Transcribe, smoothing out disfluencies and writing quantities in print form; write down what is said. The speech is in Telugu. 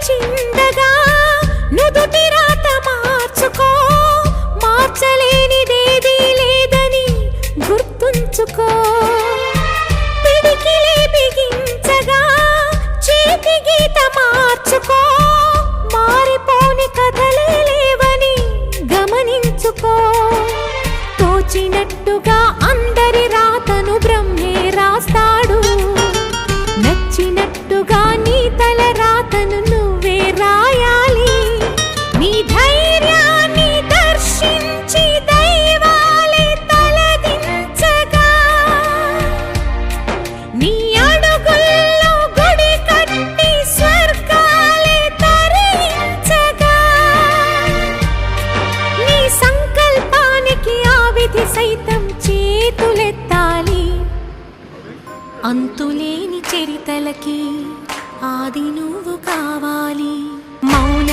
చిందగా నుదుటి రాత మార్చుకో, మార్చలేనిదేదీ లేదని గుర్తుంచుకో. పిడికిలే బిగించగా చేతి గీత మార్చుకో, మారిపోని కథలే లేవని గమనించుకో. తోచినట్టుగా అందరి రాతను బ్రహ్మే రాస్తాడు, నచ్చినట్టుగా నీ తల రాతను నువ్వే రాయాలి. నీ ధైర్యాన్ని దర్శించి దైవాలే తలదించగా, నీ అడుగుల్లో గుడి కట్టి స్వర్గాలే తరించగా, నీ సంకల్పానికి ఆ విధి సైతం చేతులెత్తాలి. అంతులేని చరితలకి ఆది నువ్వు కావాలి. మౌన